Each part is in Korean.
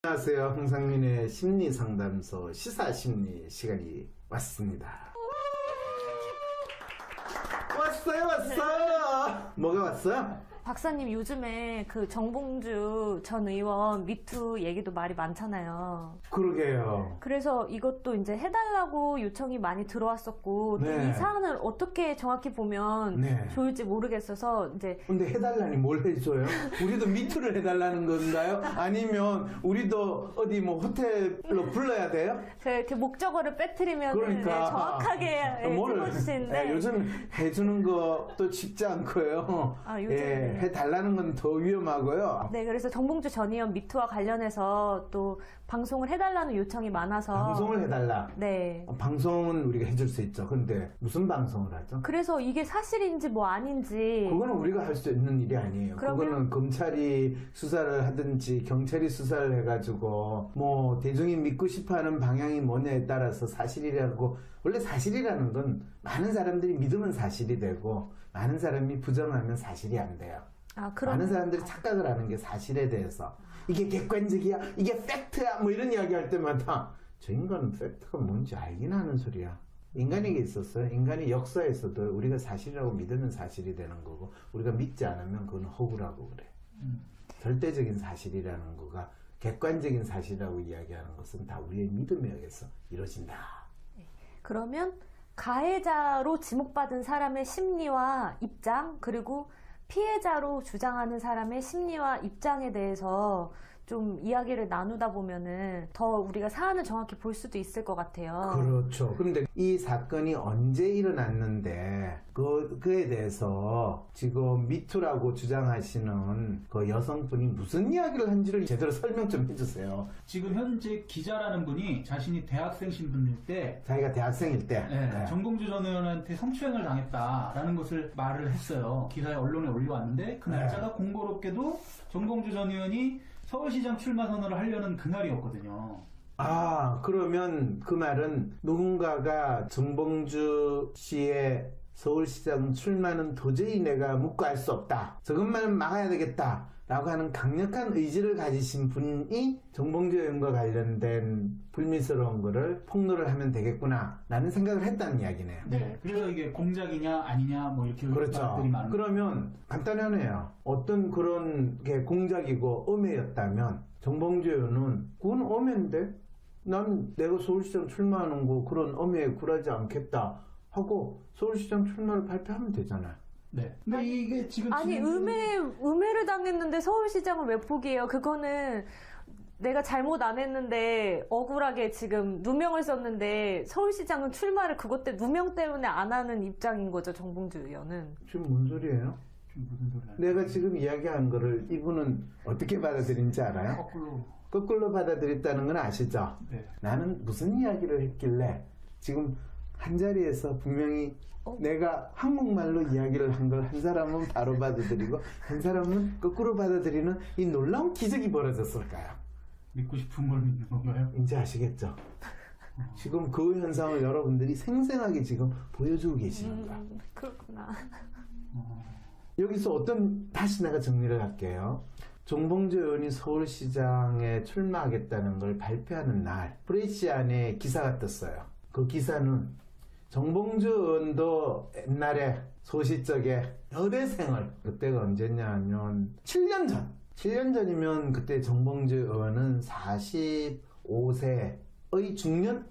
안녕하세요. 홍상민의 심리상담소 시사심리 시간이 왔습니다. 왔어요. 뭐가 왔어요? 박사님 요즘에 그 정봉주 전 의원 미투 얘기도 말이 많잖아요. 그러게요. 그래서 이것도 이제 해달라고 요청이 많이 들어왔었고 또 네. 이 사안을 어떻게 정확히 보면 네. 좋을지 모르겠어서 이제 근데 해달라니 뭘 해줘요? 우리도 미투를 해달라는 건가요? 아니면 우리도 어디 뭐 호텔로 불러야 돼요? 이렇게 목적어를 빼뜨리면 그러니까 정확하게 찍어주시는데 네, 요즘 해주는 것도 쉽지 않고요. 아, 요즘 해달라는 건 더 위험하고요. 네, 그래서 정봉주 전 의원 미투와 관련해서 또 방송을 해달라는 요청이 많아서 방송을 해달라. 네. 방송은 우리가 해줄 수 있죠. 근데 무슨 방송을 하죠? 그래서 이게 사실인지 뭐 아닌지 그거는 우리가 할 수 있는 일이 아니에요. 그거는 검찰이 수사를 하든지 경찰이 수사를 해가지고 뭐 대중이 믿고 싶어하는 방향이 뭐냐에 따라서 사실이라고, 원래 사실이라는 건 많은 사람들이 믿으면 사실이 되고 많은 사람이 부정하면 사실이 안 돼요. 많은 사람들이 착각을 하는 게 사실에 대해서 이게 객관적이야, 이게 팩트야 뭐 이런 이야기 할 때마다 저 인간은 팩트가 뭔지 알긴 하는 소리야. 인간에게 있었어요. 인간이 역사에서도 우리가 사실이라고 믿으면 사실이 되는 거고 우리가 믿지 않으면 그건 허구라고 그래. 절대적인 사실이라는 거가 객관적인 사실이라고 이야기하는 것은 다 우리의 믿음에 의해서 이루어진다. 그러면 가해자로 지목받은 사람의 심리와 입장, 그리고 피해자로 주장하는 사람의 심리와 입장에 대해서 좀 이야기를 나누다 보면은 더 우리가 사안을 정확히 볼 수도 있을 것 같아요. 그렇죠. 그런데 이 사건이 언제 일어났는데 그에 대해서 지금 미투라고 주장하시는 그 여성분이 무슨 이야기를 한지를 제대로 설명 좀 해주세요. 지금 현재 기자라는 분이 자신이 대학생 신분일 때 자기가 대학생일 때 네. 정봉주 전 의원한테 성추행을 당했다라는 것을 말을 했어요. 기사에 언론에 올려왔는데 그 날짜가 공교롭게도 정봉주 전 의원이 서울시장 출마 선언을 하려는 그날이었거든요. 그러면 그 말은 누군가가 정봉주 씨의 서울시장 출마는 도저히 내가 묵과할 수 없다, 저것만은 막아야 되겠다 라고 하는 강력한 의지를 가지신 분이 정봉주 의원과 관련된 불미스러운 거를 폭로를 하면 되겠구나 라는 생각을 했다는 이야기네요. 네. 그래서 이게 공작이냐 아니냐 뭐 이렇게 그렇죠. 말들이 많은. 그러면 간단하네요. 어떤 그런 게 공작이고 음해였다면 정봉주 의원은 그건 음해인데 난 내가 서울시장 출마하는 거 그런 음해에 굴하지 않겠다 하고 서울시장 출마를 발표하면 되잖아요. 네. 근데 이게 지금 음해를 당했는데 서울시장을 왜 포기해요? 그거는 내가 잘못 안 했는데 억울하게 지금 누명을 썼는데 서울시장은 출마를 그것 때 누명 때문에 안 하는 입장인 거죠, 정봉주 의원은. 지금 뭔 소리예요? 무슨 소리야? 내가 지금 이야기한 거를 이분은 어떻게 받아들인지 알아요? 거꾸로 받아들였다는 건 아시죠? 네. 나는 무슨 이야기를 했길래 지금 한 자리에서 분명히 내가 한국말로 이야기를 한 걸 한 사람은 바로 받아들이고 한 사람은 거꾸로 받아들이는 이 놀라운 기적이 벌어졌을까요? 믿고 싶은 걸 믿는 건가요? 이제 아시겠죠? 지금 그 현상을 여러분들이 생생하게 지금 보여주고 계시는 거야. 그렇구나. 여기서 다시 내가 정리를 할게요. 정봉주 의원이 서울시장에 출마하겠다는 걸 발표하는 날 프레시안에 기사가 떴어요. 그 기사는 정봉주 의원도 옛날에 소시적에 여대생을, 그때가 언제냐면 7년 전이면 그때 정봉주 의원은 45세의 중년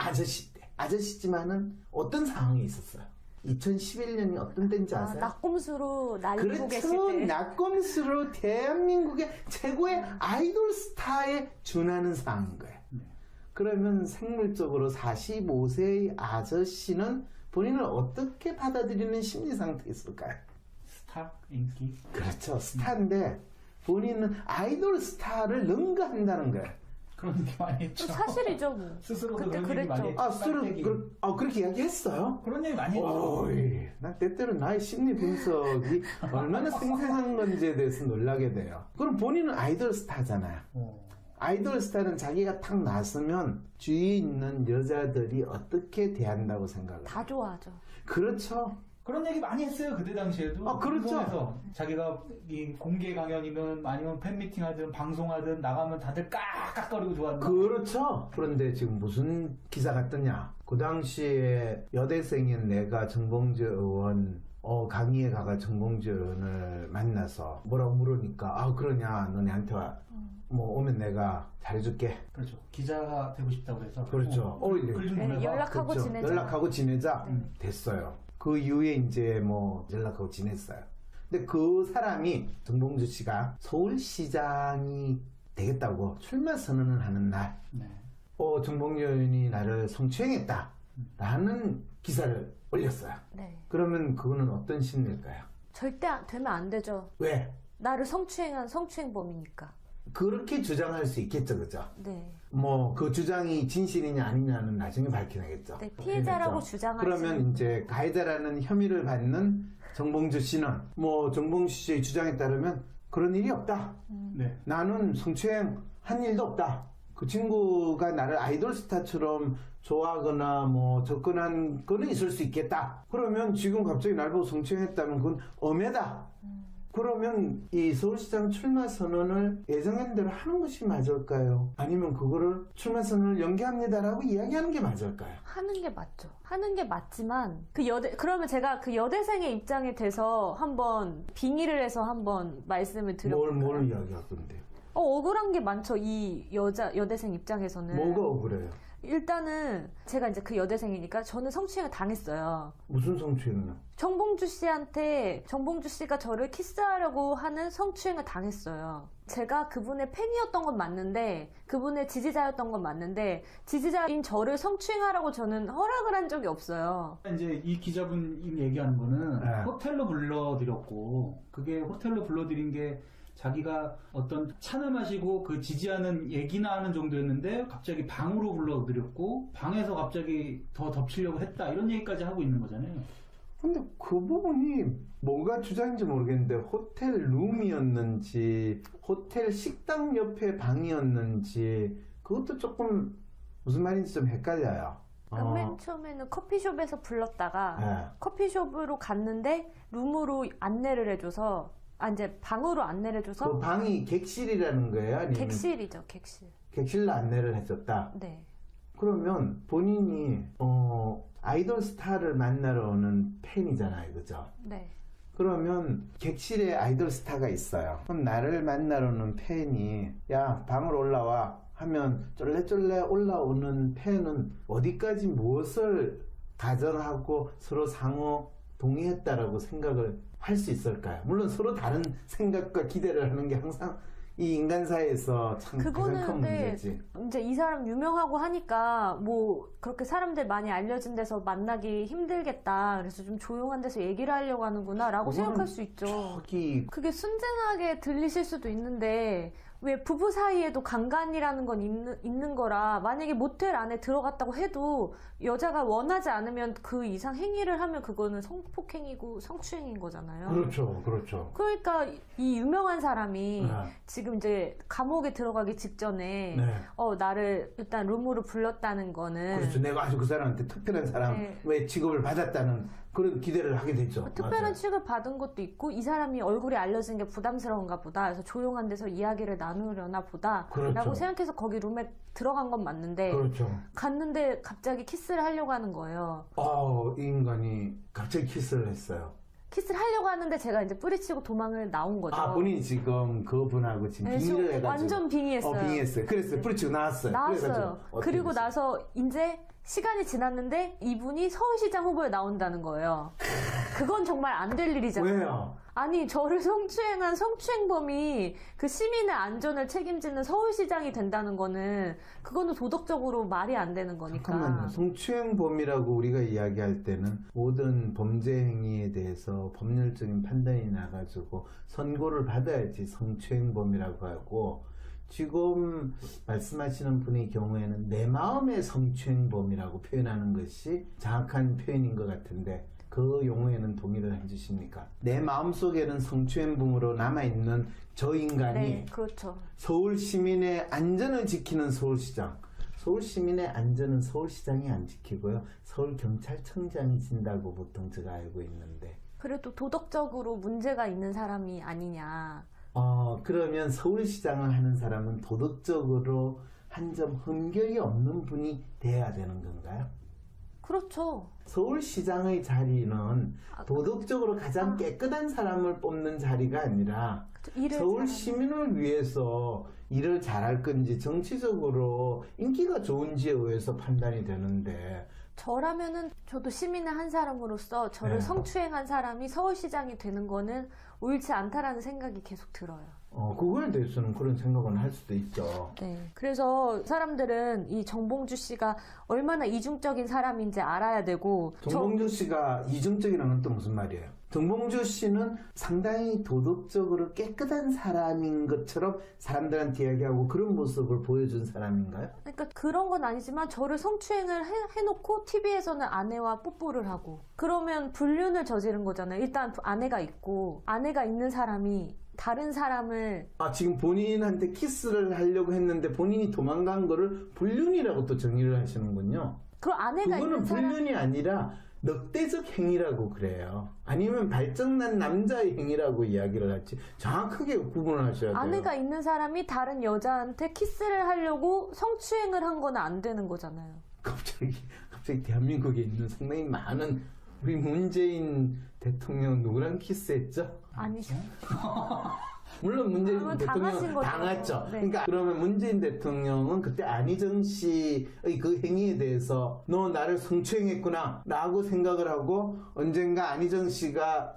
아저씨지만은 어떤 상황이 있었어요. 2011년이 어떤 때인지 아세요? 낙곰수로 날리고 계실 그렇죠. 때. 낙곰수로 대한민국의 최고의 아이돌 스타에 준하는 상황인 거예요. 그러면 생물적으로 45세의 아저씨는 본인을 어떻게 받아들이는 심리 상태에 있을까요? 스타? 인기? 그렇죠. 스타인데 본인은 아이돌 스타를 능가한다는 거예요. 그런 얘기 많이 했죠. 사실이죠, 뭐. 스스로도 그때 그런 얘기 많이 했죠. 그렇게 이야기했어요? 그런 얘기 많이 했죠. 난 때때로 나의 심리 분석이 얼마나 생생한 건지에 대해서 놀라게 돼요. 그럼 본인은 아이돌 스타잖아요. 아이돌 스타는 자기가 탁 나서면 주위에 있는 여자들이 어떻게 대한다고 생각해요? 다 좋아하죠. 그렇죠. 그런 얘기 많이 했어요. 그때 당시에도. 아, 그렇죠. 방송에서 자기가 이 공개 강연이든 아니면 팬미팅 하든 방송하든 나가면 다들 깍깍거리고 좋아한다. 그렇죠. 그런데 지금 무슨 기사가 뜨냐. 그 당시에 여대생인 내가 정봉주 의원 강의에 가가 정봉주 의원을 만나서 뭐라고 물으니까 아 그러냐 너네한테 뭐 오면 내가 잘해줄게. 그렇죠. 기자가 되고 싶다고 해서. 그렇죠. 글좀 네, 보내봐. 연락하고 그렇죠. 지내자. 연락하고 지내자. 네. 됐어요. 그 이후에 이제 뭐 연락하고 지냈어요. 근데 그 사람이 정봉주 씨가 서울시장이 되겠다고 출마 선언을 하는 날 네. 정봉주 의원이 나를 성추행했다라는 기사를 올렸어요. 네. 그러면 그거는 어떤 심리일까요? 절대 되면 안 되죠. 왜? 나를 성추행한 성추행범이니까. 그렇게 주장할 수 있겠죠, 그죠? 네. 뭐 그 주장이 진실이냐 아니냐는 나중에 밝혀내겠죠. 네, 피해자라고 그렇죠? 주장하지. 그러면 이제 가해자라는 혐의를 받는 정봉주 씨는 뭐 정봉주 씨의 주장에 따르면 그런 일이 없다. 네. 나는 성추행 한 일도 없다. 그 친구가 나를 아이돌 스타처럼 좋아하거나 뭐 접근한 거는 있을 수 있겠다. 그러면 지금 갑자기 날 보고 성추행했다면 그건 엄해다. 그러면 이 서울시장 출마 선언을 예정한 대로 하는 것이 맞을까요? 아니면 그거를 출마 선언을 연기합니다라고 이야기하는 게 맞을까요? 하는 게 맞죠. 하는 게 맞지만 그러면 제가 그 여대생의 입장에 대해서 한번 빙의를 해서 한번 말씀을 드려볼까요? 뭘 이야기할 건데? 억울한 게 많죠. 이 여대생 입장에서는. 뭐가 억울해요? 일단은 제가 이제 그 여대생이니까 저는 성추행을 당했어요. 무슨 성추행이요? 정봉주 씨가 저를 키스하려고 하는 성추행을 당했어요. 제가 그분의 팬이었던 건 맞는데, 그분의 지지자였던 건 맞는데, 지지자인 저를 성추행하라고 저는 허락을 한 적이 없어요. 이제 이 기자분이 얘기하는 거는 네. 호텔로 불러드렸고, 그게 호텔로 불러드린 게 자기가 어떤 차를 마시고 그 지지하는 얘기나 하는 정도였는데 갑자기 방으로 불러드렸고 방에서 갑자기 더 덮치려고 했다 이런 얘기까지 하고 있는 거잖아요. 근데 그 부분이 뭐가 주장인지 모르겠는데 호텔 룸이었는지 호텔 식당 옆에 방이었는지 그것도 조금 무슨 말인지 좀 헷갈려요. 그러니까 맨 처음에는 커피숍에서 불렀다가 네. 커피숍으로 갔는데 룸으로 안내를 해줘서 이제 방으로 안내를 해줘서 그 방이 객실이라는 거예요? 아니면 객실이죠, 객실. 객실로 안내를 해줬다? 네. 그러면 본인이 아이돌 스타를 만나러 오는 팬이잖아요, 그죠? 네. 그러면 객실에 아이돌 스타가 있어요. 그럼 나를 만나러 오는 팬이 야 방으로 올라와 하면 쫄래쫄래 올라오는 팬은 어디까지 무엇을 가정하고 서로 상호 동의했다라고 생각을 할 수 있을까요? 물론 서로 다른 생각과 기대를 하는 게 항상 이 인간사에서 참 가장 그거는 큰 문제지. 이제 이 사람 유명하고 하니까 뭐 그렇게 사람들 많이 알려진 데서 만나기 힘들겠다. 그래서 좀 조용한 데서 얘기를 하려고 하는구나 라고 그거는 생각할 수 있죠. 저기 그게 순진하게 들리실 수도 있는데 왜 부부 사이에도 강간이라는 건 있는 거라 만약에 모텔 안에 들어갔다고 해도 여자가 원하지 않으면 그 이상 행위를 하면 그거는 성폭행이고 성추행인 거잖아요. 그렇죠, 그렇죠. 그러니까 이 유명한 사람이 네. 지금 이제 감옥에 들어가기 직전에 네. 나를 일단 룸으로 불렀다는 거는 그렇죠. 내가 아주 그 사람한테 특별한 사람의 취급을 받았다는 그런 기대를 하게 되죠. 특별한 맞아요. 취급을 받은 것도 있고 이 사람이 얼굴이 알려진 게 부담스러운가 보다. 그래서 조용한 데서 이야기를 나누려나 보다 그렇죠. 라고 생각해서 거기 룸에 들어간 건 맞는데 그렇죠. 갔는데 갑자기 키스를 하려고 하는 거예요. 이 인간이 갑자기 키스를 했어요. 키스를 하려고 하는데 제가 이제 뿌리치고 도망을 나온 거죠. 본인이 지금 그분하고 지금 네, 빙의를 해가지고. 완전 빙의했어요. 빙의했어요. 그랬어요. 뿌리치고 나왔어요. 나왔어요. 그래가지고 그리고 됐어요? 나서 이제 시간이 지났는데 이분이 서울시장 후보에 나온다는 거예요. 그건 정말 안 될 일이잖아요. 왜요? 아니 저를 성추행한 성추행범이 그 시민의 안전을 책임지는 서울시장이 된다는 거는 그거는 도덕적으로 말이 안 되는 거니까. 잠깐만요. 성추행범이라고 우리가 이야기할 때는 모든 범죄 행위에 대해서 법률적인 판단이 나가지고 선고를 받아야지 성추행범이라고 하고 지금 말씀하시는 분의 경우에는 내 마음의 성추행범이라고 표현하는 것이 정확한 표현인 것 같은데 그 용어에는 동의를 해주십니까? 내 마음속에는 성추행범으로 남아있는 저 인간이 네, 그렇죠. 서울 시민의 안전을 지키는 서울시장 서울 시민의 안전은 서울시장이 안 지키고요. 서울경찰청장이 진다고 보통 제가 알고 있는데. 그래도 도덕적으로 문제가 있는 사람이 아니냐. 그러면 서울시장을 하는 사람은 도덕적으로 한 점 흠결이 없는 분이 돼야 되는 건가요? 그렇죠. 서울시장의 자리는 도덕적으로 가장 깨끗한 사람을 뽑는 자리가 아니라 일을 서울 잘하는- 시민을 위해서 일을 잘할 건지 정치적으로 인기가 좋은지에 의해서 판단이 되는데 저라면은 저도 시민의 한 사람으로서 저를 네. 성추행한 사람이 서울시장이 되는 거는 옳지 않다라는 생각이 계속 들어요. 그거에 대해서는 그런 생각은 할 수도 있죠. 네. 그래서 사람들은 이 정봉주 씨가 얼마나 이중적인 사람인지 알아야 되고 정봉주 씨가 이중적이라는 건 또 무슨 말이에요? 정봉주 씨는 상당히 도덕적으로 깨끗한 사람인 것처럼 사람들한테 이야기하고 그런 모습을 보여준 사람인가요? 그러니까 그런 건 아니지만 저를 성추행을 해놓고 TV에서는 아내와 뽀뽀를 하고 그러면 불륜을 저지른 거잖아요. 일단 아내가 있고 아내가 있는 사람이 다른 사람을 지금 본인한테 키스를 하려고 했는데 본인이 도망간 거를 불륜이라고 또 정의를 하시는군요. 그럼 아내가 그거는 있는 사람 불륜이 아니라 넉대적 행위라고 그래요. 아니면 발정난 남자의 행위라고 이야기를 할지 정확하게 구분을 하셔야 돼요. 아내가 있는 사람이 다른 여자한테 키스를 하려고 성추행을 한 건 안 되는 거잖아요. 갑자기 대한민국에 있는 상당히 많은 우리 문재인 대통령 누구랑 키스했죠? 아니죠. 물론 문재인 당하신 대통령은 거죠. 당했죠. 네. 그러니까 그러면 문재인 대통령은 그때 안희정 씨의 그 행위에 대해서 너 나를 성추행했구나 라고 생각을 하고 언젠가 안희정 씨가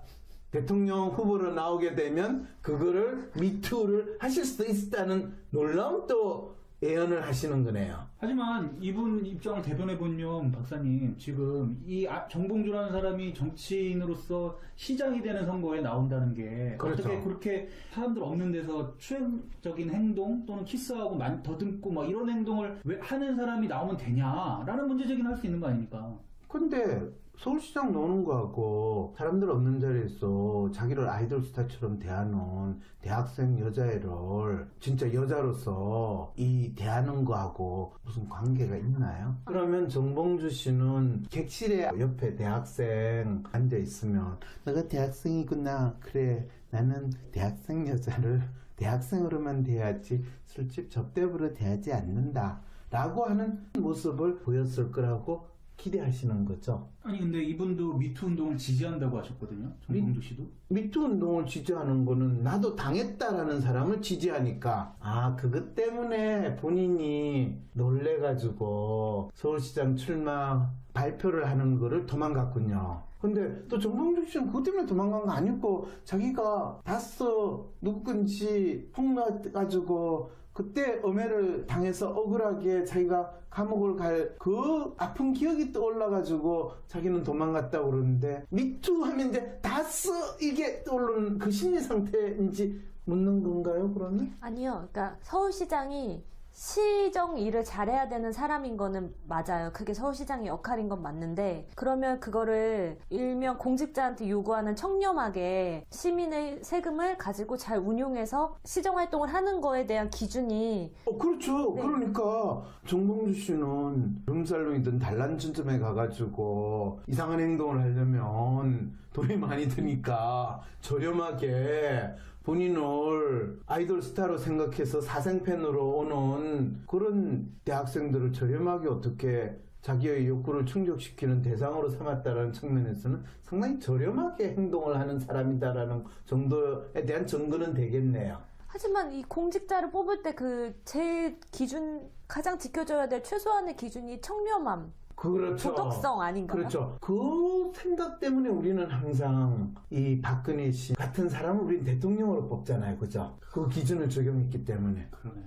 대통령 후보로 나오게 되면 그거를 미투를 하실 수도 있다는 놀라운 또 예언을 하시는 거네요. 하지만 이분 입장을 대변해본용 박사님, 지금 이 정봉주라는 사람이 정치인으로서 시장이 되는 선거에 나온다는 게 그렇죠. 어떻게 그렇게 사람들 없는 데서 추행적인 행동 또는 키스하고 더듬고 막 이런 행동을 왜 하는 사람이 나오면 되냐라는 문제제기는 할 수 있는 거 아닙니까? 근데 서울시장 노는 거하고 사람들 없는 자리에서 자기를 아이돌 스타처럼 대하는 대학생 여자애를 진짜 여자로서 대하는 거하고 무슨 관계가 있나요? 그러면 정봉주 씨는 객실에 옆에 대학생 앉아 있으면 너가 대학생이구나. 그래 나는 대학생 여자를 대학생으로만 대하지 술집 접대부로 대하지 않는다 라고 하는 모습을 보였을 거라고 기대하시는 거죠. 아니 근데 이분도 미투 운동을 지지한다고 하셨거든요. 정봉주 씨도. 미투 운동을 지지하는 거는 나도 당했다라는 사람을 지지하니까 그것 때문에 본인이 놀래가지고 서울시장 출마 발표를 하는 거를 도망갔군요. 근데 또 정봉주 씨는 그것 때문에 도망간 거 아니고 자기가 봤어 누군지 폭로해가지고 그때 엄해를 당해서 억울하게 자기가 감옥을 갈 그 아픈 기억이 떠올라가지고 자기는 도망갔다고 그러는데 미투 하면 이제 다스 이게 떠오르는 그 심리 상태인지 묻는 건가요 그러면? 아니요. 그러니까 서울시장이 시정 일을 잘해야 되는 사람인 거는 맞아요. 그게 서울시장의 역할인 건 맞는데 그러면 그거를 일명 공직자한테 요구하는 청렴하게 시민의 세금을 가지고 잘 운용해서 시정활동을 하는 거에 대한 기준이 그렇죠. 네. 그러니까 정봉주 씨는 룸살롱이든 단란주점에 가가지고 이상한 행동을 하려면 돈이 많이 드니까 저렴하게 본인을 아이돌 스타로 생각해서 사생팬으로 오는 그런 대학생들을 저렴하게 어떻게 자기의 욕구를 충족시키는 대상으로 삼았다라는 측면에서는 상당히 저렴하게 행동을 하는 사람이다라는 정도에 대한 증거는 되겠네요. 하지만 이 공직자를 뽑을 때 그 제일 기준 가장 지켜줘야 될 최소한의 기준이 청렴함, 그렇죠. 도덕성 아닌가요? 그렇죠. 그 생각 때문에 우리는 항상 이 박근혜 씨 같은 사람을 우리는 대통령으로 뽑잖아요. 그죠? 그 기준을 적용했기 때문에. 그러네요.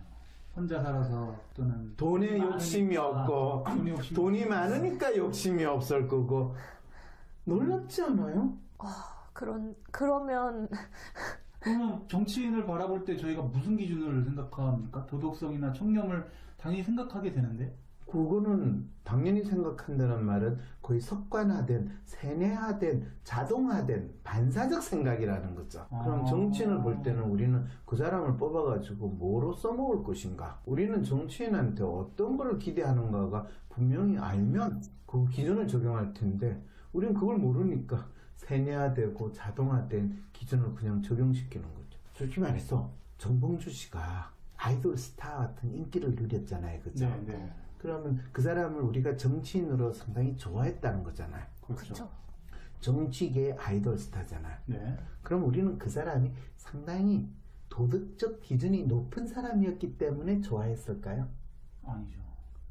혼자 살아서 또는 돈에 욕심이 없고 돈이 많으니까 욕심이 없을 거고 놀랍지 않아요? 그러면 그러면 정치인을 바라볼 때 저희가 무슨 기준을 생각합니까? 도덕성이나 청렴을 당연히 생각하게 되는데 그거는 당연히 생각한다는 말은 거의 습관화된, 세뇌화된, 자동화된 반사적 생각이라는 거죠. 그럼 정치인을 볼 때는 우리는 그 사람을 뽑아가지고 뭐로 써먹을 것인가? 우리는 정치인한테 어떤 거를 기대하는가가 분명히 알면 그 기준을 적용할 텐데 우리는 그걸 모르니까 세뇌화되고 자동화된 기준을 그냥 적용시키는 거죠. 솔직히 말해서 정봉주 씨가 아이돌 스타 같은 인기를 누렸잖아요. 그죠? 네, 네. 그러면 그 사람을 우리가 정치인으로 상당히 좋아했다는 거잖아요. 그렇죠. 정치계의 아이돌 스타잖아요. 네. 그럼 우리는 그 사람이 상당히 도덕적 기준이 높은 사람이었기 때문에 좋아했을까요? 아니죠.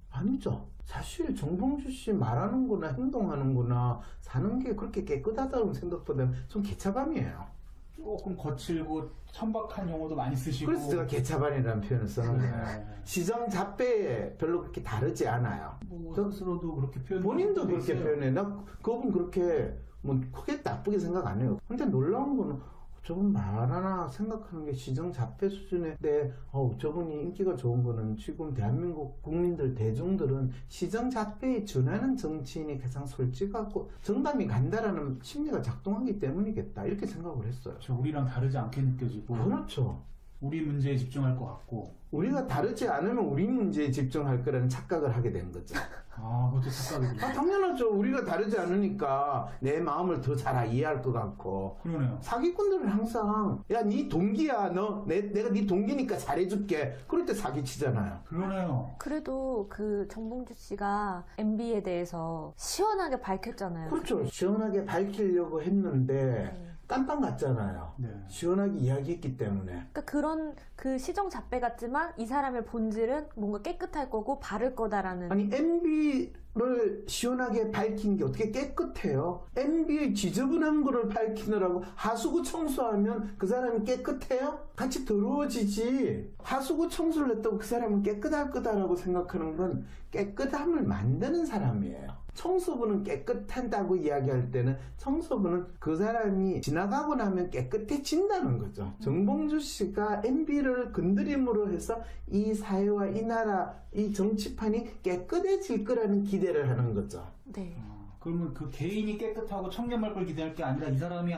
아니죠. 사실 정봉주 씨 말하는 거나 행동하는 거나 사는 게 그렇게 깨끗하다는 생각보다는 좀 개차반이에요. 조금 거칠고 천박한 용어도 많이 쓰시고. 그래서 제가 개차반이라는 표현을 쓰는 거예요. 네. 시정 잡배에 별로 그렇게 다르지 않아요. 뭐 스스로도 그렇게 표현. 본인도 그렇게 표현해. 나 그분 그렇게 뭐 크게 나쁘게 생각 안 해요. 근데 놀라운 거는 저분 말 하나 생각하는 게 시정 잡배 수준인데 저분이 인기가 좋은 거는 지금 대한민국 국민들 대중들은 시정 잡배에 준하는 정치인이 가장 솔직하고 정담이 간다라는 심리가 작동하기 때문이겠다 이렇게 생각을 했어요. 우리랑 다르지 않게 느껴지고. 그렇죠. 우리 문제에 집중할 것 같고. 우리가 다르지 않으면 우리 문제에 집중할 거라는 착각을 하게 된 거죠. 그것도 착각이군요. 당연하죠. 우리가 다르지 않으니까 내 마음을 더 잘 이해할 것 같고. 그러네요. 사기꾼들은 항상 야, 네 동기야. 내가 네 동기니까 잘해줄게. 그럴 때 사기치잖아요. 그러네요. 그래도 그 정봉주 씨가 MB에 대해서 시원하게 밝혔잖아요. 그렇죠. 시원하게 밝히려고 했는데 네. 깜빵 갔잖아요. 네. 시원하게 이야기했기 때문에. 그러니까 그런 그 시정 잡배 같지만 이 사람의 본질은 뭔가 깨끗할 거고 바를 거다라는. 아니 MB를 시원하게 밝힌 게 어떻게 깨끗해요? MB의 지저분한 거를 밝히느라고 하수구 청소하면 그 사람이 깨끗해요? 같이 더러워지지. 하수구 청소를 했다고 그 사람은 깨끗할 거다라고 생각하는 건 깨끗함을 만드는 사람이에요. 청소부는 깨끗한다고 이야기할 때는 청소부는 그 사람이 지나가고 나면 깨끗해진다는 거죠. 정봉주 씨가 MB를 건드림으로 해서 이 사회와 이 나라, 이 정치판이 깨끗해질 거라는 기대를 하는 거죠. 네. 그러면 그 개인이 깨끗하고 청렴할 걸 기대할 게 아니라 이 사람이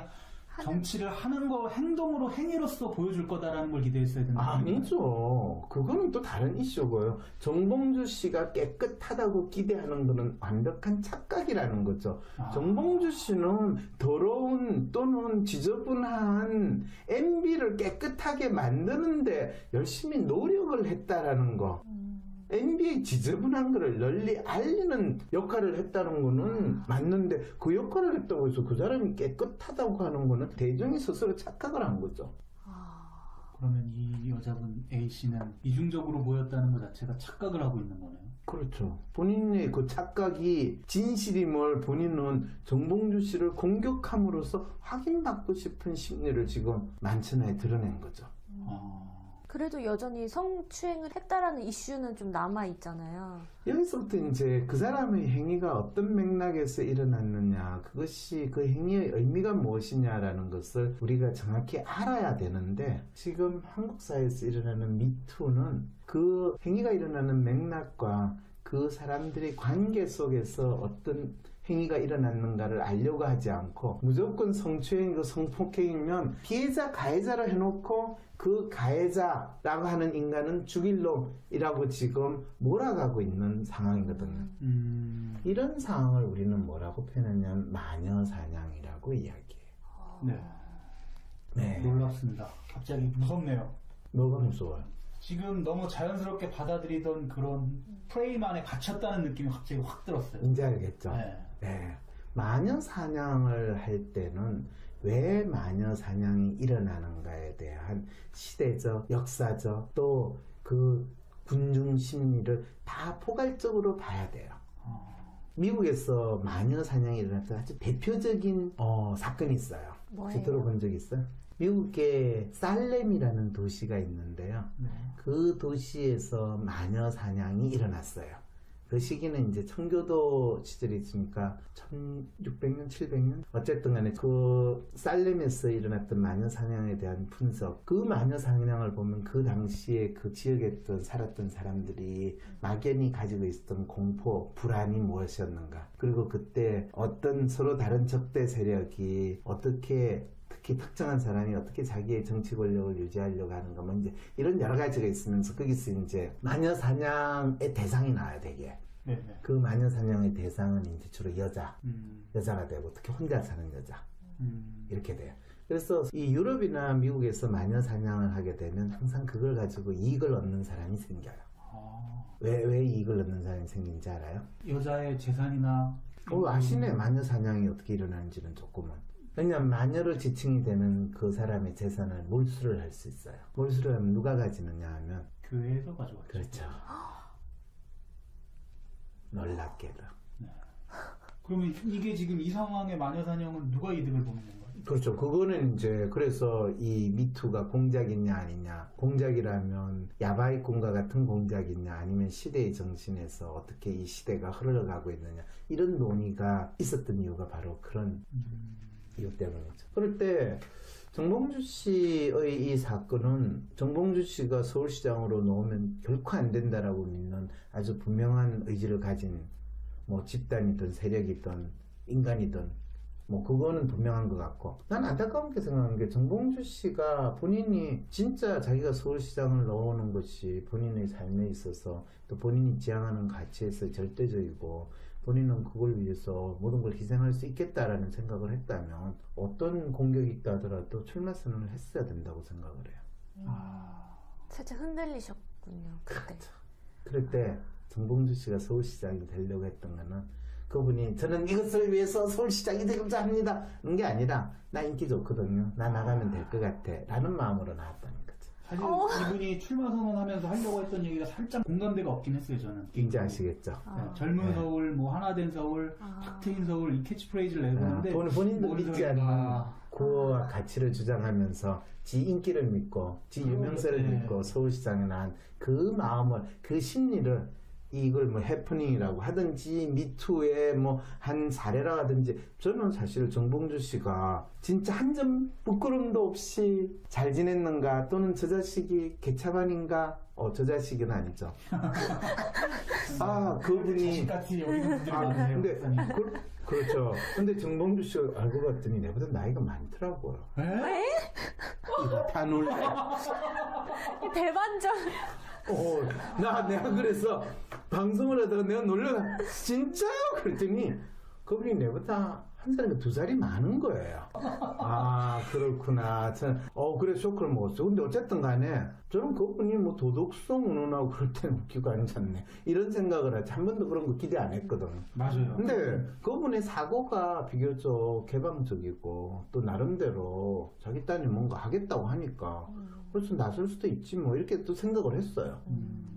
정치를 하는 거 행동으로 행위로서 보여줄 거다라는 걸 기대했어야 된다. 아니죠. 그거는 또 다른 이슈고요. 정봉주 씨가 깨끗하다고 기대하는 거는 완벽한 착각이라는 거죠. 정봉주 씨는 더러운 또는 지저분한 MB를 깨끗하게 만드는데 열심히 노력을 했다라는 거. MB의 지저분한 거를 널리 알리는 역할을 했다는 거는 맞는데 그 역할을 했다고 해서 그 사람이 깨끗하다고 하는 거는 대중이 스스로 착각을 한 거죠. 그러면 이 여자분 A씨는 이중적으로 보였다는 것 자체가 착각을 하고 있는 거네요. 그렇죠. 본인의 그 착각이 진실임을 본인은 정봉주 씨를 공격함으로써 확인받고 싶은 심리를 지금 만천하에 드러낸 거죠. 그래도 여전히 성추행을 했다라는 이슈는 좀 남아있잖아요. 여기서부터 이제 그 사람의 행위가 어떤 맥락에서 일어났느냐, 그것이 그 행위의 의미가 무엇이냐라는 것을 우리가 정확히 알아야 되는데, 지금 한국 사회에서 일어나는 미투는 그 행위가 일어나는 맥락과 그 사람들의 관계 속에서 어떤 행위가 일어났는가를 알려고 하지 않고 무조건 성추행이고 성폭행이면 피해자 가해자를 해놓고 그 가해자라고 하는 인간은 죽일 놈이라고 지금 몰아가고 있는 상황이거든요. 이런 상황을 우리는 뭐라고 표현하냐면 마녀사냥이라고 이야기해요. 네. 네. 놀랍습니다. 갑자기 무섭네요. 뭐가 무서워요? 지금 너무 자연스럽게 받아들이던 그런 프레임 안에 갇혔다는 느낌이 갑자기 확 들었어요. 이제 알겠죠? 네. 네. 마녀 사냥을 할 때는 왜 마녀 사냥이 일어나는가에 대한 시대적, 역사적, 또 그 군중 심리를 다 포괄적으로 봐야 돼요. 미국에서 마녀 사냥이 일어났던 아주 대표적인 사건이 있어요. 뭐예요? 들어본 적 있어요? 미국의 살렘이라는 도시가 있는데요. 네. 그 도시에서 마녀 사냥이 일어났어요. 그 시기는 이제 청교도 시절이 있으니까 1600년, 700년? 어쨌든 간에 그 살렘에서 일어났던 마녀 사냥에 대한 분석, 그 마녀 사냥을 보면 그 당시에 그 지역에 살았던 사람들이 막연히 가지고 있었던 공포, 불안이 무엇이었는가. 그리고 그때 어떤 서로 다른 적대 세력이 어떻게 특히 특정한 사람이 어떻게 자기의 정치 권력을 유지하려고 하는가, 뭐 이제 이런 여러 가지가 있으면서 거기서 이제 마녀 사냥의 대상이 나와야 되게. 네네. 그 마녀 사냥의 대상은 이제 주로 여자가 되고 특히 혼자 사는 여자 이렇게 돼요. 그래서 이 유럽이나 미국에서 마녀 사냥을 하게 되면 항상 그걸 가지고 이익을 얻는 사람이 생겨요. 왜 이익을 얻는 사람이 생긴지 알아요? 여자의 재산이나 아시네. 마녀 사냥이 어떻게 일어나는지는 조금은. 왜냐면 마녀로 지칭이 되는 그 사람의 재산을 몰수를 할 수 있어요. 몰수를 하면 누가 가지느냐 하면 교회에서 가져왔죠. 그렇죠. 놀랍게도. 네. 그러면 이게 지금 이 상황의 마녀 사냥은 누가 이득을 보는 건가요? 그렇죠. 그거는 이제 그래서 이 미투가 공작이냐 아니냐, 공작이라면 야바이꾼과 같은 공작이냐 아니면 시대의 정신에서 어떻게 이 시대가 흘러가고 있느냐, 이런 논의가 있었던 이유가 바로 그런 이유 때문이죠. 그럴 때 정봉주 씨의 이 사건은 정봉주 씨가 서울시장으로 나오면 결코 안 된다라고 믿는 아주 분명한 의지를 가진 뭐 집단이든 세력이든 인간이든 뭐 그거는 분명한 것 같고, 난 안타까운 게 생각하는 게 정봉주 씨가 본인이 진짜 자기가 서울시장을 나오는 것이 본인의 삶에 있어서 또 본인이 지향하는 가치에서 절대적이고 본인은 그걸 위해서 모든 걸 희생할 수 있겠다라는 생각을 했다면 어떤 공격이 있다 하더라도 출마 선언을 했어야 된다고 생각을 해요. 살짝 흔들리셨군요. 그때. 그렇죠. 그럴 때 정봉주 씨가 서울시장이 되려고 했던 거는 그분이 저는 이것을 위해서 서울시장이 되고자 합니다 이런 게 아니라 나 인기 좋거든요, 나 나가면 될 것 같아 라는 마음으로 나왔다는 거죠. 사실 이분이 출마 선언하면서 하려고 했던 얘기가 살짝 공감대가 없긴 했어요. 저는 이제 아시겠죠? 네, 젊은 서울, 뭐 하나된 서울, 탁 트인 서울 이 캐치프레이즈를 내보는데 본인도 머리 믿지 않는 구호와 가치를 주장하면서 지 인기를 믿고 지 유명세를 네. 믿고 서울시장에 난 그 마음을, 그 심리를 이걸 뭐 해프닝이라고 하든지 미투의 뭐 한 사례라 하든지, 저는 사실 정봉주 씨가 진짜 한 점 부끄럼도 없이 잘 지냈는가, 또는 저 자식이 개차반인가, 저 자식은 아니죠. 그분이 자식같이 여기는 분들이 많으세요. 근데 목사님. 그렇죠. 근데 정봉주 씨가 알고 봤더니 내보다 나이가 많더라고요. 이거 다 놀래. 대반전. 내가 그래서 방송을 하다가 내가 놀래가 진짜요? 그랬더니 그분이 내보다 한 살인가 두 살이 많은 거예요. 그렇구나. 그래 쇼크를 먹었어. 근데 어쨌든 간에 저는 그분이 뭐 도덕성 운운하고 그럴 때는 웃기고 앉았네 이런 생각을 하지, 한 번도 그런 거 기대 안 했거든. 맞아요. 근데 그분의 사고가 비교적 개방적이고 또 나름대로 자기 딴이 뭔가 하겠다고 하니까 그래서 나설 수도 있지 뭐 이렇게 또 생각을 했어요.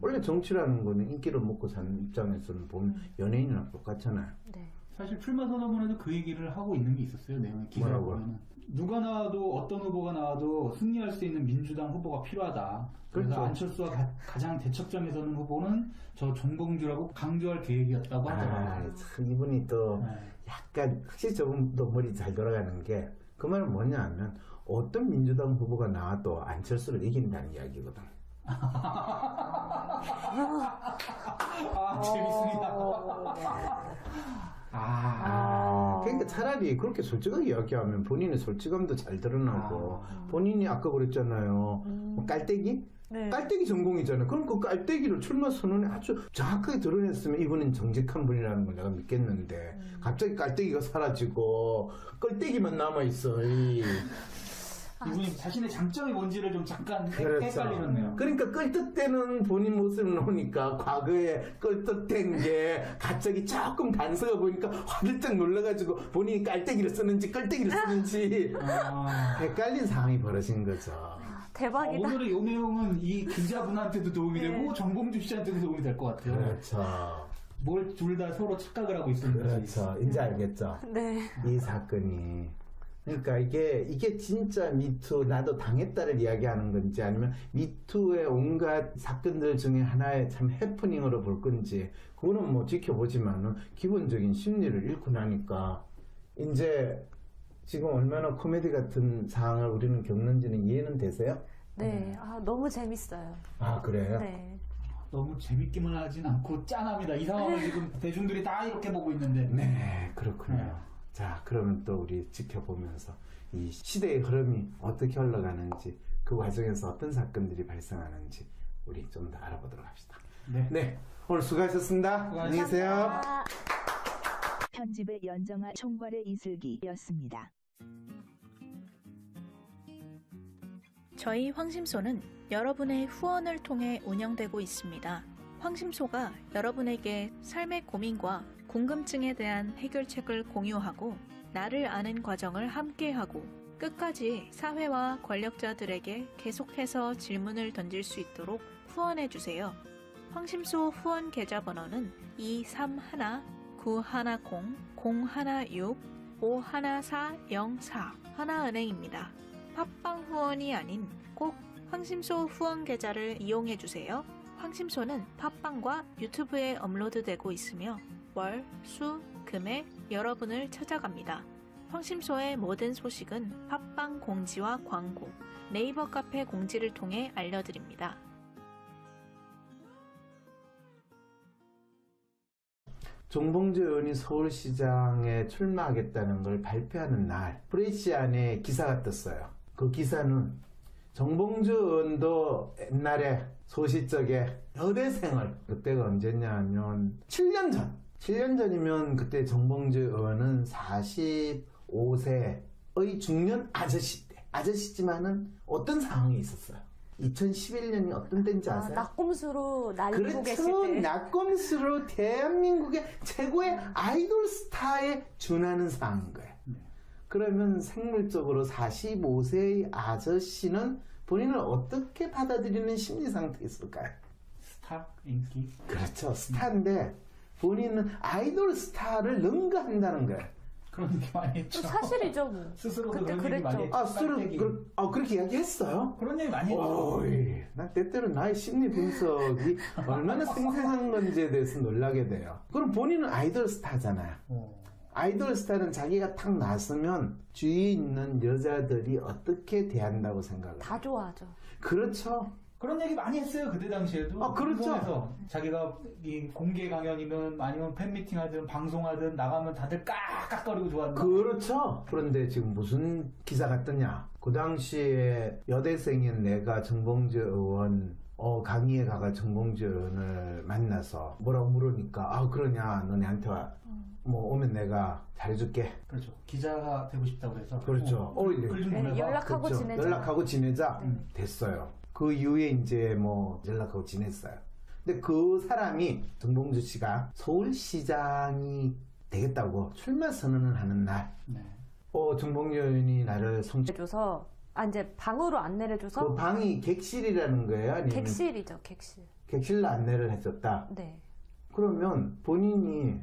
원래 정치라는 거는 인기를 먹고 사는 입장에서는 보면 연예인이랑 똑같잖아요. 네. 사실 출마 선언문에도 그 얘기를 하고 있는 게 있었어요. 내용의 기사에 뭐라고요? 보면 누가 나와도 어떤 후보가 나와도 승리할 수 있는 민주당 후보가 필요하다. 그래서 그렇죠. 안철수와 가장 대척점에 서는 후보는 저 정봉주라고 강조할 계획이었다고 하더라고요. 참 이분이 또 네. 약간 확실히 저분도 머리 잘 돌아가는 게, 그 말은 뭐냐 하면 어떤 민주당 후보가 나와도 안철수를 이긴다는 이야기거든. 재밌습니다. 그러니까 차라리 그렇게 솔직하게 이야기하면 본인의 솔직함도 잘 드러나고, 본인이 아까 그랬잖아요. 뭐 깔때기? 네. 깔때기 전공이잖아요. 그럼 그 깔때기를 출마 선언에 아주 정확하게 드러냈으면 이분은 정직한 분이라는 걸 내가 믿겠는데, 갑자기 깔때기가 사라지고 깔때기만 남아있어. 이분이 자신의 장점이 뭔지를 좀 잠깐 그렇죠. 헷갈리셨네요. 그러니까 끌떡대는 본인 모습을 놓으니까 과거에 끌떡댄 게 갑자기 조금 단서가 보니까 화들짝 놀라가지고 본인이 깔때기를 쓰는지 끌때기를 쓰는지 헷갈린 상황이 벌어진 거죠. 대박이다. 오늘의 이 내용은 이 기자분한테도 도움이 되고 정봉주 씨한테도 도움이 될 것 같아요. 그렇죠. 뭘 둘 다 서로 착각을 하고 있었는지. 그렇죠. 이제 알겠죠. 네. 이 사건이 그러니까 이게 진짜 미투 나도 당했다를 이야기하는 건지 아니면 미투의 온갖 사건들 중에 하나의 참 해프닝으로 볼 건지 그거는 뭐 지켜보지만은 기본적인 심리를 잃고 나니까 이제 지금 얼마나 코미디 같은 상황을 우리는 겪는지는 이해는 되세요? 네, 아, 너무 재밌어요. 아 그래요? 네. 너무 재밌기만 하진 않고 짠합니다. 이 상황을 지금 대중들이 다 이렇게 보고 있는데. 네 그렇군요. 네. 자 그러면 또 우리 지켜보면서 이 시대의 흐름이 어떻게 흘러가는지 그 과정에서 어떤 사건들이 발생하는지 우리 좀 더 알아보도록 합시다. 네 오늘 수고하셨습니다. 안녕히 계세요. 아. 편집의 연정아 총괄의 이슬기였습니다. 저희 황심소는 여러분의 후원을 통해 운영되고 있습니다. 황심소가 여러분에게 삶의 고민과 궁금증에 대한 해결책을 공유하고 나를 아는 과정을 함께하고 끝까지 사회와 권력자들에게 계속해서 질문을 던질 수 있도록 후원해주세요. 황심소 후원 계좌번호는 231-910-016-51404 하나은행입니다. 팟빵 후원이 아닌 꼭 황심소 후원 계좌를 이용해주세요. 황심소는 팟빵과 유튜브에 업로드되고 있으며 월, 수, 금에 여러분을 찾아갑니다. 황심소의 모든 소식은 팟빵 공지와 광고, 네이버 카페 공지를 통해 알려드립니다. 정봉주 의원이 서울시장에 출마하겠다는 걸 발표하는 날 프레시안에 기사가 떴어요. 그 기사는 정봉주 의원도 옛날에 소시적에 여대생을 그때가 언제냐 하면 7년 전이면 그때 정봉주 의원은 45세의 중년 아저씨 때 아저씨지만은 어떤 상황이 있었어요. 2011년이 어떤 때인지 아세요? 낙곰수로 날리고 계실 그렇죠. 때. 낙검수로 대한민국의 최고의 아이돌 스타에 준하는 상황인 거예요. 그러면 생물적으로 45세의 아저씨는 본인을 어떻게 받아들이는 심리 상태에 있을까요? 스타? 인기? 그렇죠. 스타인데 본인은 아이돌 스타를 능가한다는 거예요. 그런 얘기 많이 했죠. 사실이죠, 뭐. 스스로도 그때 그런 얘기 많이 그랬죠. 했죠. 빨대기. 그렇게 이야기했어요? 그런 얘기 많이 했죠. 오이, 난 때때로 나의 심리 분석이 얼마나 생생한 건지에 대해서 놀라게 돼요. 그럼 본인은 아이돌 스타잖아요. 아이돌 스타는 자기가 탁 나서면 주위에 있는 여자들이 어떻게 대한다고 생각을 다 해요? 좋아하죠. 그렇죠. 그런 얘기 많이 했어요. 그때 당시에도. 아, 그렇죠. 방송에서 자기가 이 공개 강연이면 아니면 팬미팅 하든 방송하든 나가면 다들 깍깍거리고 좋아한다. 그렇죠. 그런데 지금 무슨 기사가 떴냐. 그 당시에 여대생인 내가 정봉주 의원 강의에 가가 정봉주 의원을 만나서 뭐라고 물으니까 아 그러냐 너네한테 뭐 오면 내가 잘해줄게. 그렇죠. 기자가 되고 싶다고 그래서. 그렇죠. 글좀 네, 보내봐. 연락하고 그렇죠. 지내자. 연락하고 지내자. 됐어요. 그 이후에 이제 뭐 연락하고 지냈어요. 근데 그 사람이 정봉주 씨가 서울시장이 되겠다고 출마 선언을 하는 날, 네. 정봉주 의원이 나를 해줘서 이제 방으로 안내를 해줘서 그 방이 객실이라는 거예요? 아니면 객실이죠, 객실. 객실로 안내를 해줬다. 네. 그러면 본인이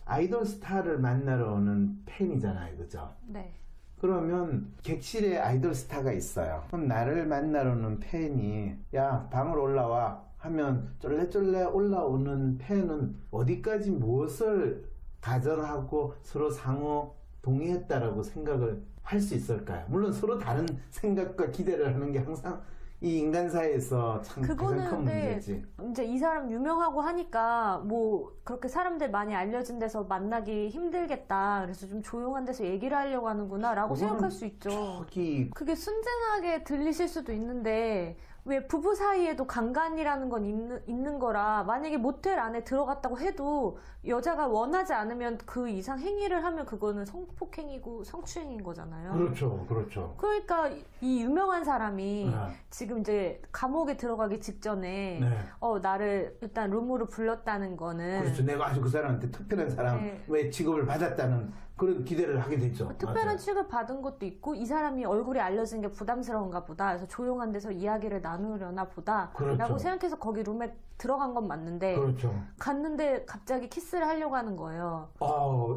아이돌 스타를 만나러 오는 팬이잖아요, 그죠? 네. 그러면 객실에 아이돌 스타가 있어요. 그럼 나를 만나러 오는 팬이 야 방으로 올라와 하면 쫄래쫄래 올라오는 팬은 어디까지 무엇을 가정하고 서로 상호 동의했다라고 생각을 할 수 있을까요? 물론 서로 다른 생각과 기대를 하는 게 항상 이 인간사회에서 참 가장 그거는 큰 근데 문제지. 이제 이 사람 유명하고 하니까 뭐 그렇게 사람들 많이 알려진 데서 만나기 힘들겠다. 그래서 좀 조용한 데서 얘기를 하려고 하는구나라고 그거는 생각할 수 있죠. 저기 그게 순진하게 들리실 수도 있는데 왜 부부 사이에도 강간이라는 건 있는 거라 만약에 모텔 안에 들어갔다고 해도 여자가 원하지 않으면 그 이상 행위를 하면 그거는 성폭행이고 성추행인 거잖아요. 그렇죠, 그렇죠. 그러니까 이 유명한 사람이 네. 지금 이제 감옥에 들어가기 직전에 네. 나를 일단 룸으로 불렀다는 거는 그렇죠. 내가 아주 그 사람한테 특별한 사람 네. 왜 취급을 받았다는 그런 기대를 하게 되죠. 특별한 맞아요. 취급을 받은 것도 있고 이 사람이 얼굴이 알려진 게 부담스러운가 보다. 그래서 조용한 데서 이야기를 나누려나 보다 그렇죠. 라고 생각해서 거기 룸에 들어간 건 맞는데 그렇죠. 갔는데 갑자기 키스를 하려고 하는 거예요.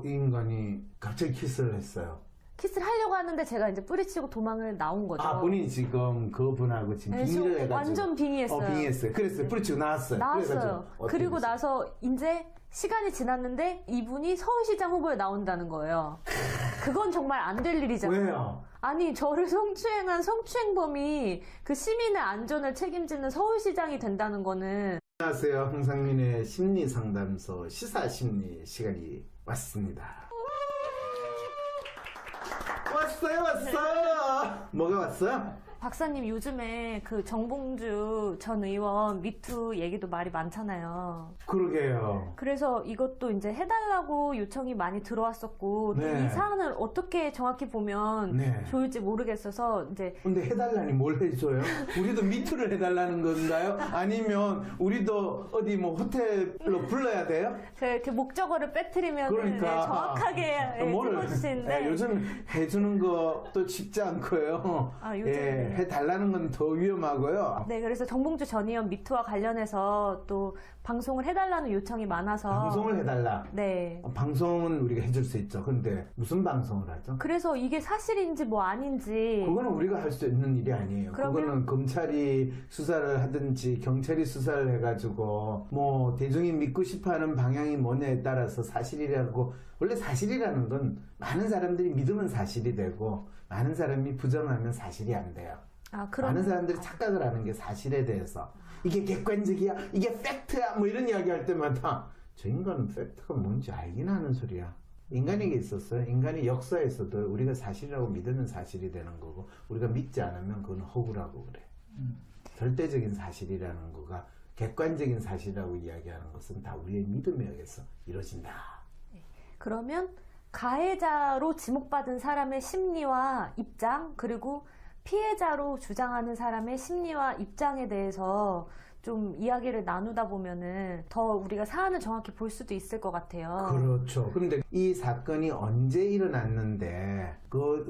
이 인간이 갑자기 키스를 했어요. 키스를 하려고 하는데 제가 이제 뿌리치고 도망을 나온 거죠. 아, 본인이 지금 그분하고 지금 네, 빙의를 해가지고. 완전 빙의했어요. 빙의했어요. 그랬어요. 뿌리치고 나왔어요. 나왔어요. 어떻게 그리고 됐어요? 나서 이제 시간이 지났는데 이분이 서울시장 후보에 나온다는 거예요. 그건 정말 안 될 일이잖아요. 왜요? 아니, 저를 성추행한 성추행범이 그 시민의 안전을 책임지는 서울시장이 된다는 거는. 안녕하세요. 홍상민의 심리상담소 시사심리 시간이 왔습니다. 왔어요. 뭐가 왔어요? 박사님, 요즘에 그 정봉주 전 의원 미투 얘기도 말이 많잖아요. 그러게요. 그래서 이것도 이제 해달라고 요청이 많이 들어왔었고, 또 네. 이 사안을 어떻게 정확히 보면 네. 좋을지 모르겠어서 이제 근데 해달라니 뭘 해줘요? 우리도 미투를 해달라는 건가요? 아니면 우리도 어디 뭐 호텔로 불러야 돼요? 이렇게 목적어를 빼뜨리면 그러니까 정확하게 찍어주시는데. 요즘 해주는 것도 쉽지 않고요. 아, 요즘 해달라는 건 더 위험하고요. 네, 그래서 정봉주 전 의원 미투와 관련해서 또 방송을 해달라는 요청이 많아서. 방송을 해달라. 네. 방송은 우리가 해줄 수 있죠. 근데 무슨 방송을 하죠? 그래서 이게 사실인지 뭐 아닌지. 그거는 우리가 할 수 있는 일이 아니에요. 그러면? 그거는 검찰이 수사를 하든지 경찰이 수사를 해가지고 뭐 대중이 믿고 싶어하는 방향이 뭐냐에 따라서 사실이라고. 원래 사실이라는 건 많은 사람들이 믿으면 사실이 되고 많은 사람이 부정하면 사실이 안 돼요. 아, 많은 사람들이 착각을 하는 게 사실에 대해서 이게 객관적이야, 이게 팩트야, 뭐 이런 이야기 할 때마다 저 인간은 팩트가 뭔지 알긴 하는 소리야. 인간에게 있었어요. 인간의 역사에서도 우리가 사실이라고 믿으면 사실이 되는 거고 우리가 믿지 않으면 그건 허구라고 그래. 절대적인 사실이라는 거가 객관적인 사실이라고 이야기하는 것은 다 우리의 믿음에 의해서 이루어진다. 그러면 가해자로 지목받은 사람의 심리와 입장, 그리고 피해자로 주장하는 사람의 심리와 입장에 대해서 좀 이야기를 나누다 보면은 더 우리가 사안을 정확히 볼 수도 있을 것 같아요. 그렇죠. 근데 이 사건이 언제 일어났는데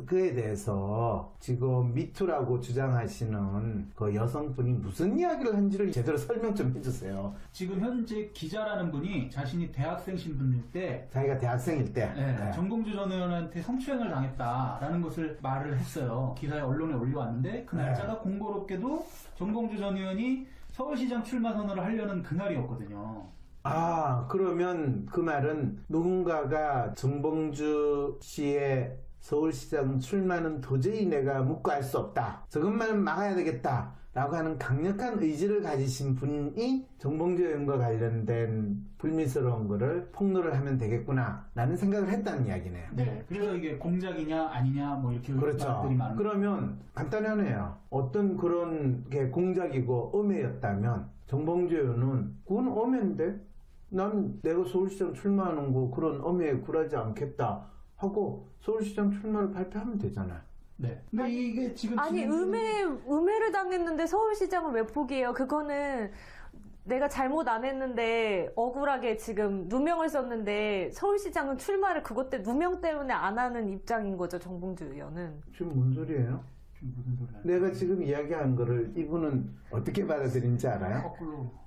그에 대해서 지금 미투라고 주장하시는 그 여성분이 무슨 이야기를 한지를 제대로 설명 좀 해주세요. 지금 현재 기자라는 분이 자신이 대학생 신분일 때 자기가 대학생일 때 네, 정봉주 전 의원한테 성추행을 당했다라는 것을 말을 했어요. 기사에 언론에 올려왔는데 그 날짜가 공교롭게도 정봉주 전 의원이 서울시장 출마 선언을 하려는 그날이었거든요. 아, 그러면 그 말은 누군가가 정봉주 씨의 서울시장 출마는 도저히 내가 묵고 할 수 없다. 저것만은 막아야 되겠다. 라고 하는 강력한 의지를 가지신 분이 정봉주 의원과 관련된 불미스러운 거를 폭로를 하면 되겠구나 라는 생각을 했다는 이야기네요. 네, 그래서 이게 공작이냐 아니냐 뭐 이렇게 그렇죠. 말들이 많은. 그러면 간단하네요. 어떤 그런 게 공작이고 음해였다면 정봉주 의원은 그건 음해인데 난 내가 서울시장 출마하는 거 그런 음해에 굴하지 않겠다 하고 서울시장 출마를 발표하면 되잖아요. 네. 근데 이게 지금 아니, 음해를 당했는데 서울시장을 왜 포기해요? 그거는 내가 잘못 안 했는데 억울하게 지금 누명을 썼는데 서울시장은 출마를 그것 때문에 누명 때문에 안 하는 입장인 거죠, 정봉주 의원은. 지금 뭔 소리예요? 지금 무슨 소리야? 내가 지금 이야기한 거를 이분은 어떻게 받아들인지 알아요?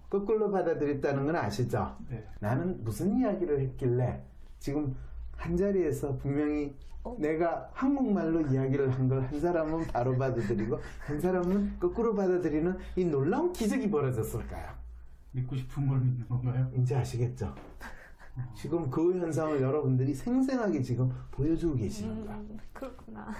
거꾸로 받아들였다는 건 아시죠? 네. 나는 무슨 이야기를 했길래 지금 한 자리에서 분명히 내가 한국말로 이야기를 한 걸 한 사람은 바로 받아들이고 한 사람은 거꾸로 받아들이는 이 놀라운 기적이 벌어졌을까요? 믿고 싶은 걸 믿는 건가요? 이제 아시겠죠? 지금 그 현상을 여러분들이 생생하게 지금 보여주고 계시는 거야. 그렇구나.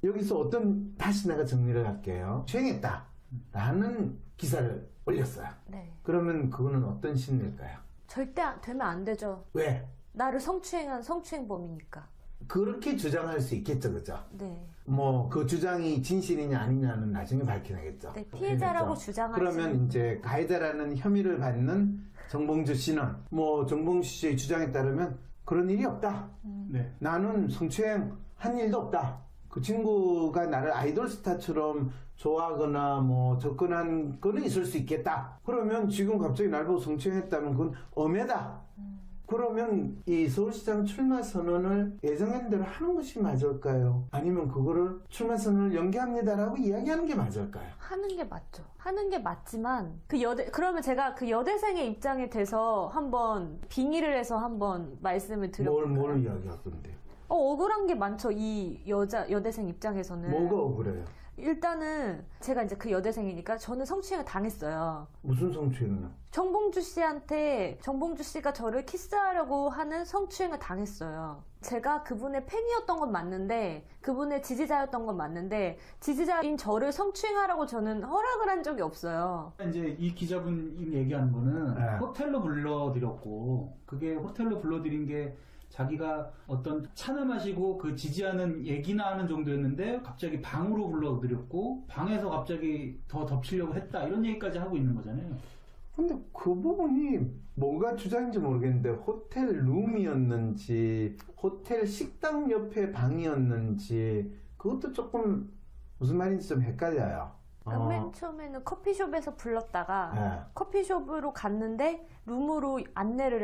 여기서 다시 내가 정리를 할게요. 추행했다 라는 기사를 올렸어요. 네. 그러면 그거는 어떤 심리일까요? 절대 되면 안 되죠. 왜? 나를 성추행한 성추행범이니까. 그렇게 주장할 수 있겠죠, 그죠? 네. 뭐 그 주장이 진실이냐 아니냐는 나중에 밝혀내겠죠. 네, 피해자라고 그렇죠? 주장하시는. 그러면 이제 가해자라는 혐의를 받는 정봉주 씨는 뭐 정봉주 씨의 주장에 따르면 그런 일이 없다. 네. 나는 성추행 한 일도 없다. 그 친구가 나를 아이돌 스타처럼 좋아하거나 뭐 접근한 거는 있을 수 있겠다. 그러면 지금 갑자기 날 보고 성추행했다면 그건 엄해다. 그러면 이 서울시장 출마 선언을 예정한 대로 하는 것이 맞을까요? 아니면 그거를 출마 선언을 연기합니다라고 이야기하는 게 맞을까요? 하는 게 맞죠. 하는 게 맞지만 그러면 제가 그 여대생의 입장에 대해서 한번 빙의를 해서 한번 말씀을 드려볼까요? 뭘 이야기할 건데? 억울한 게 많죠. 이 여대생 입장에서는. 뭐가 억울해요? 일단은 제가 이제 그 여대생이니까 저는 성추행을 당했어요. 무슨 성추행이요? 정봉주 씨가 저를 키스하려고 하는 성추행을 당했어요. 제가 그분의 팬이었던 건 맞는데, 그분의 지지자였던 건 맞는데, 지지자인 저를 성추행하라고 저는 허락을 한 적이 없어요. 이제 이 기자분이 얘기하는 거는 네. 호텔로 불러드렸고, 그게 호텔로 불러드린 게 자기가 어떤 차나 마시고 그 지지하는 얘기나 하는 정도였는데 갑자기 방으로 불러드렸고 방에서 갑자기 더 덮치려고 했다 이런 얘기까지 하고 있는 거잖아요. 근데 그 부분이 뭐가 주장인지 모르겠는데 호텔 룸이었는지 호텔 식당 옆에 방이었는지 그것도 조금 무슨 말인지 좀 헷갈려요. 맨 처음에는 커피숍에서 불렀다가 네. 커피숍으로 갔는데 룸으로 안내를